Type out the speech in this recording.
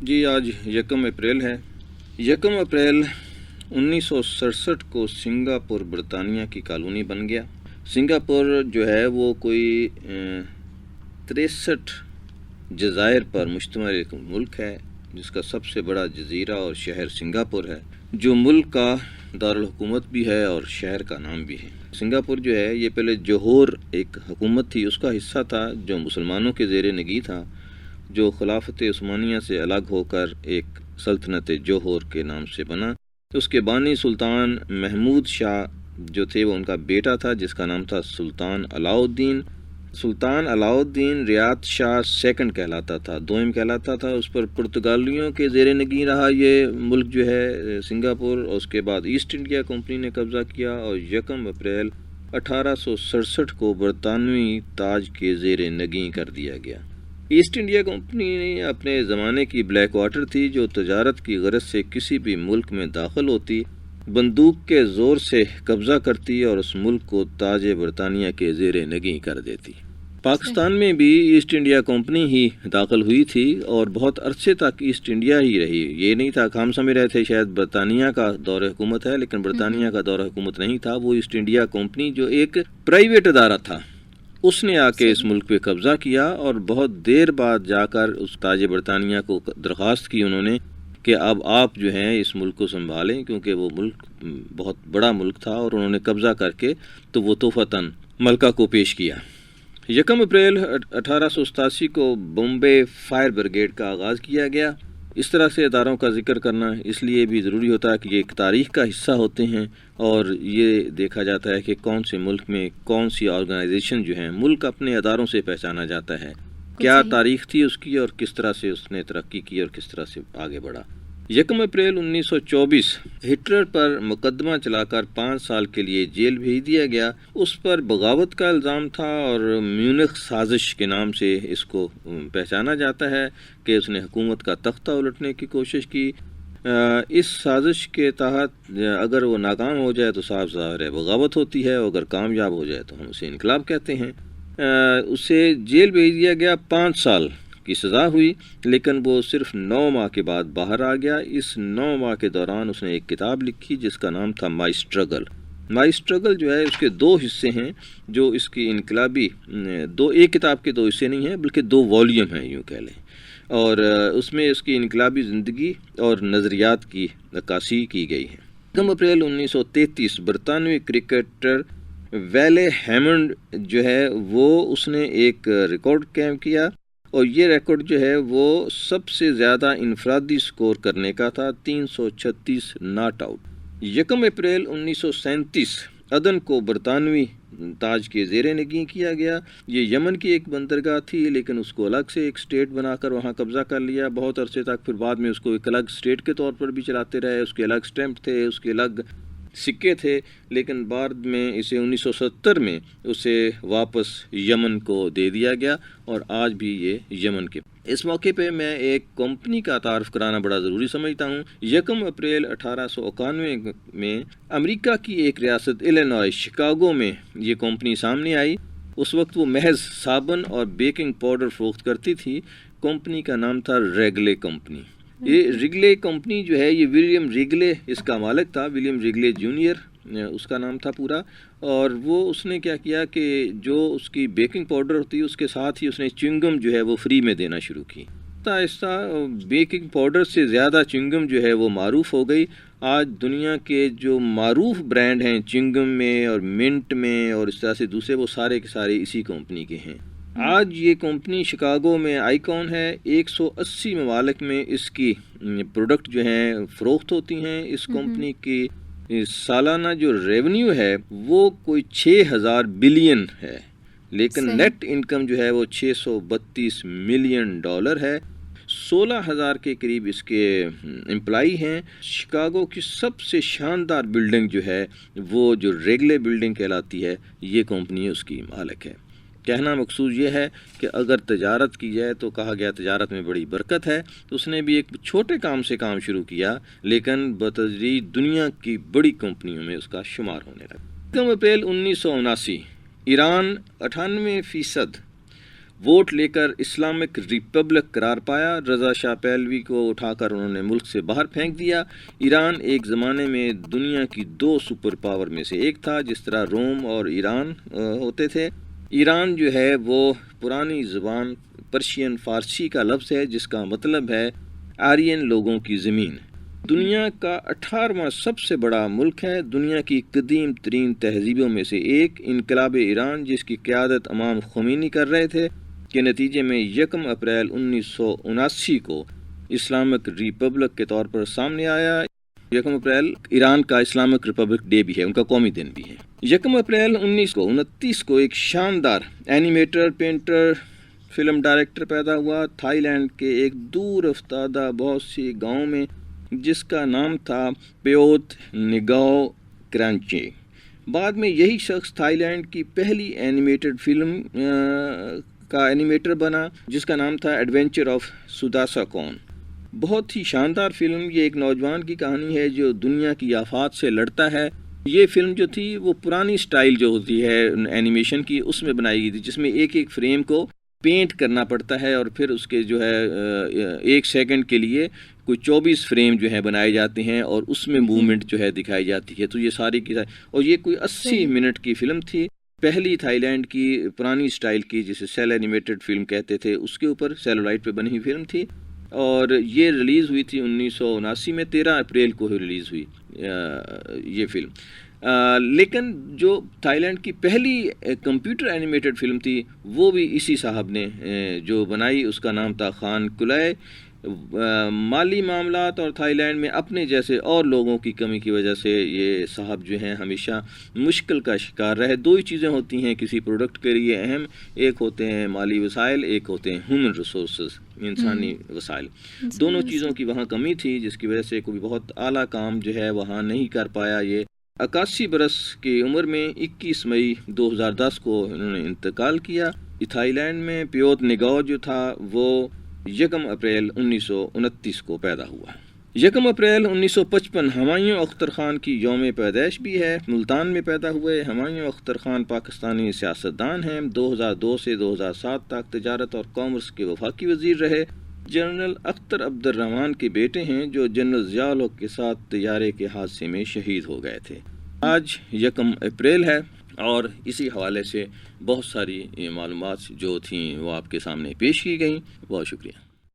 جی آج 1 اپریل ہے۔ 1 اپریل 1967 کو سنگاپور برطانیہ کی کالونی بن گیا۔ سنگاپور جو ہے وہ کوئی 63 جزائر پر مشتمل ایک ملک ہے، جس کا سب سے بڑا جزیرہ اور شہر سنگاپور ہے، جو ملک کا دارالحکومت بھی ہے اور شہر کا نام بھی ہے۔ سنگاپور جو ہے یہ پہلے جوہور ایک حکومت تھی، اس کا حصہ تھا جو مسلمانوں کے زیر نگی تھا، جو خلافت عثمانیہ سے الگ ہو کر ایک سلطنت جوہور کے نام سے بنا۔ اس کے بانی سلطان محمود شاہ جو تھے وہ ان کا بیٹا تھا، جس کا نام تھا سلطان علاء الدین۔ سلطان علاء الدین ریاض شاہ سیکنڈ کہلاتا تھا، دوم کہلاتا تھا۔ اس پر پرتگالیوں کے زیر نگین رہا یہ ملک جو ہے سنگاپور، اور اس کے بعد ایسٹ انڈیا کمپنی نے قبضہ کیا، اور 1 اپریل 1867 کو برطانوی تاج کے زیر نگین کر دیا گیا۔ ایسٹ انڈیا کمپنی اپنے زمانے کی بلیک واٹر تھی، جو تجارت کی غرض سے کسی بھی ملک میں داخل ہوتی، بندوق کے زور سے قبضہ کرتی اور اس ملک کو تاج برطانیہ کے زیر نگین کر دیتی۔ پاکستان میں بھی ایسٹ انڈیا کمپنی ہی داخل ہوئی تھی اور بہت عرصے تک ایسٹ انڈیا ہی رہی۔ یہ نہیں تھا کہ ہم سمجھ رہے تھے شاید برطانیہ کا دور حکومت ہے، لیکن برطانیہ کا دور حکومت نہیں تھا، وہ ایسٹ انڈیا کمپنی جو ایک پرائیویٹ ادارہ تھا، اس نے آ کے اس ملک پہ قبضہ کیا، اور بہت دیر بعد جا کر اس تاج برطانیہ کو درخواست کی انہوں نے کہ اب آپ جو ہیں اس ملک کو سنبھالیں، کیونکہ وہ ملک بہت بڑا ملک تھا، اور انہوں نے قبضہ کر کے تو وہ تحفتاً ملکہ کو پیش کیا۔ 1 اپریل 1887 کو بمبے فائر بریگیڈ کا آغاز کیا گیا۔ اس طرح سے اداروں کا ذکر کرنا اس لیے بھی ضروری ہوتا ہے کہ یہ ایک تاریخ کا حصہ ہوتے ہیں، اور یہ دیکھا جاتا ہے کہ کون سے ملک میں کون سی آرگنائزیشن جو ہیں، ملک اپنے اداروں سے پہچانا جاتا ہے، کیا تاریخ تھی اس کی، اور کس طرح سے اس نے ترقی کی اور کس طرح سے آگے بڑھا۔ 1 اپریل 1924 ہٹلر پر مقدمہ چلا کر 5 سال کے لیے جیل بھیج دیا گیا۔ اس پر بغاوت کا الزام تھا، اور میونخ سازش کے نام سے اس کو پہچانا جاتا ہے کہ اس نے حکومت کا تختہ الٹنے کی کوشش کی۔ اس سازش کے تحت اگر وہ ناکام ہو جائے تو صاف ظاہر ہے بغاوت ہوتی ہے، اور اگر کامیاب ہو جائے تو ہم اسے انقلاب کہتے ہیں۔ اسے جیل بھیج دیا گیا، 5 سال کی سزا ہوئی، لیکن وہ صرف 9 ماہ کے بعد باہر آ گیا۔ اس 9 ماہ کے دوران اس نے ایک کتاب لکھی جس کا نام تھا مائی اسٹرگل۔ مائی اسٹرگل جو ہے اس کے 2 حصے ہیں، جو اس کی انقلابی ایک کتاب کے 2 حصے نہیں ہیں بلکہ 2 والیوم ہیں یوں کہہ لیں، اور اس میں اس کی انقلابی زندگی اور نظریات کی عکاسی کی گئی ہے۔ 1 اپریل 1933 برطانوی کرکٹر ویلے ہیمنڈ جو ہے وہ اس نے ایک ریکارڈ قائم کیا، اور یہ ریکارڈ جو ہے وہ سب سے زیادہ انفرادی سکور کرنے کا تھا، 336 ناٹ آؤٹ۔ 1 اپریل 1937 عدن کو برطانوی تاج کے زیر نگین کیا گیا۔ یہ یمن کی ایک بندرگاہ تھی، لیکن اس کو الگ سے ایک اسٹیٹ بنا کر وہاں قبضہ کر لیا بہت عرصے تک۔ پھر بعد میں اس کو ایک الگ اسٹیٹ کے طور پر بھی چلاتے رہے، اس کے الگ اسٹیمپ تھے، اس کے الگ سکے تھے، لیکن بعد میں اسے 1970 میں اسے واپس یمن کو دے دیا گیا، اور آج بھی یہ یمن کے۔ اس موقع پہ میں ایک کمپنی کا تعارف کرانا بڑا ضروری سمجھتا ہوں۔ 1 اپریل 1891 میں امریکہ کی ایک ریاست الینوائے شکاگو میں یہ کمپنی سامنے آئی۔ اس وقت وہ محض صابن اور بیکنگ پاؤڈر فروخت کرتی تھی۔ کمپنی کا نام تھا ریگلے کمپنی۔ یہ ریگلے کمپنی جو ہے یہ ولیم ریگلے اس کا مالک تھا، ولیم ریگلے جونیئر اس کا نام تھا پورا، اور وہ اس نے کیا کیا کہ جو اس کی بیکنگ پاؤڈر ہوتی ہے اس کے ساتھ ہی اس نے چنگم جو ہے وہ فری میں دینا شروع کی۔ آہستہ بیکنگ پاؤڈر سے زیادہ چنگم جو ہے وہ معروف ہو گئی۔ آج دنیا کے جو معروف برانڈ ہیں چنگم میں اور منٹ میں اور اس طرح سے دوسرے، وہ سارے کے سارے اسی کمپنی کے ہیں۔ آج یہ کمپنی شکاگو میں آئیکن ہے، 180 ممالک میں اس کی پروڈکٹ جو ہیں فروخت ہوتی ہیں۔ اس کمپنی کی سالانہ جو ریونیو ہے وہ کوئی 6000 بلین ہے، لیکن نیٹ انکم جو ہے وہ $632 ملین ہے۔ 16,000 کے قریب اس کے امپلائی ہیں۔ شکاگو کی سب سے شاندار بلڈنگ جو ہے وہ جو ریگلے بلڈنگ کہلاتی ہے، یہ کمپنی اس کی مالک ہے۔ کہنا مقصود یہ ہے کہ اگر تجارت کی جائے تو کہا گیا تجارت میں بڑی برکت ہے، تو اس نے بھی ایک چھوٹے کام سے کام شروع کیا، لیکن بتدریج دنیا کی بڑی کمپنیوں میں اس کا شمار ہونے لگا۔ 1 اپریل 1979 ایران 98% ووٹ لے کر اسلامک ریپبلک قرار پایا. رضا شاہ پہلوی کو اٹھا کر انہوں نے ملک سے باہر پھینک دیا. ایران ایک زمانے میں دنیا کی 2 سپر پاور میں سے ایک تھا، جس طرح روم اور ایران ہوتے تھے. ایران جو ہے وہ پرانی زبان پرشین فارسی کا لفظ ہے، جس کا مطلب ہے آرین لوگوں کی زمین. دنیا کا 18واں سب سے بڑا ملک ہے. دنیا کی قدیم ترین تہذیبوں میں سے ایک. انقلاب ایران، جس کی قیادت امام خمینی کر رہے تھے، کے نتیجے میں 1 اپریل 1979 کو اسلامک ریپبلک کے طور پر سامنے آیا. 1 اپریل ایران کا اسلامک ریپبلک ڈے بھی ہے، ان کا قومی دن بھی ہے. 1 اپریل 1929 کو ایک شاندار اینیمیٹر، پینٹر، فلم ڈائریکٹر پیدا ہوا تھائی لینڈ کے ایک دور افتادہ بہت سی گاؤں میں، جس کا نام تھا پیوت نگاؤ کرانچے. بعد میں یہی شخص تھائی لینڈ کی پہلی اینیمیٹڈ فلم کا اینیمیٹر بنا، جس کا نام تھا ایڈونچر آف سداسا کون. بہت ہی شاندار فلم. یہ ایک نوجوان کی کہانی ہے جو دنیا کی آفات سے لڑتا ہے. یہ فلم جو تھی وہ پرانی سٹائل جو ہوتی ہے اینیمیشن کی، اس میں بنائی گئی تھی، جس میں ایک ایک فریم کو پینٹ کرنا پڑتا ہے اور پھر اس کے جو ہے 1 سیکنڈ کے لیے کوئی 24 فریم جو ہے بنائے جاتے ہیں اور اس میں موومنٹ جو ہے دکھائی جاتی ہے. تو یہ ساری کی اور یہ کوئی 80 منٹ کی فلم تھی. پہلی تھائی لینڈ کی پرانی سٹائل کی، جسے سیل اینیمیٹڈ فلم کہتے تھے، اس کے اوپر سیلولائٹ پہ بنی ہوئی فلم تھی. اور یہ ریلیز ہوئی تھی 1979 میں. 13 اپریل کو ریلیز ہوئی یہ فلم. لیکن جو تھائی لینڈ کی پہلی کمپیوٹر اینیمیٹڈ فلم تھی، وہ بھی اسی صاحب نے جو بنائی. اس کا نام تھا خان کلائے. مالی معاملات اور تھائی لینڈ میں اپنے جیسے اور لوگوں کی کمی کی وجہ سے یہ صاحب جو ہیں ہمیشہ مشکل کا شکار رہے. 2 ہی چیزیں ہوتی ہیں کسی پروڈکٹ کے لیے اہم، ایک ہوتے ہیں مالی وسائل، ایک ہوتے ہیں ہیومن ریسورسز، انسانی وسائل. دونوں چیزوں کی وہاں کمی تھی، جس کی وجہ سے کوئی بہت اعلیٰ کام جو ہے وہاں نہیں کر پایا. یہ 81 برس کی عمر میں 21 مئی 2010 کو انہوں نے انتقال کیا. تھائی لینڈ میں پیوت نگاؤ جو تھا وہ 1 اپریل 1929 کو پیدا ہوا. 1 اپریل 1955 ہمایوں اختر خان کی یوم پیدائش بھی ہے. ملتان میں پیدا ہوئے ہمایوں اختر خان پاکستانی سیاستدان ہیں. 2002 سے 2007 تک تجارت اور کامرس کے وفاقی وزیر رہے. جنرل اختر عبد الرحمان کے بیٹے ہیں، جو جنرل ضیاء الحق کے ساتھ طیارے کے حادثے میں شہید ہو گئے تھے. آج 1 اپریل ہے اور اسی حوالے سے بہت ساری معلومات جو تھیں وہ آپ کے سامنے پیش کی گئیں. بہت شکریہ.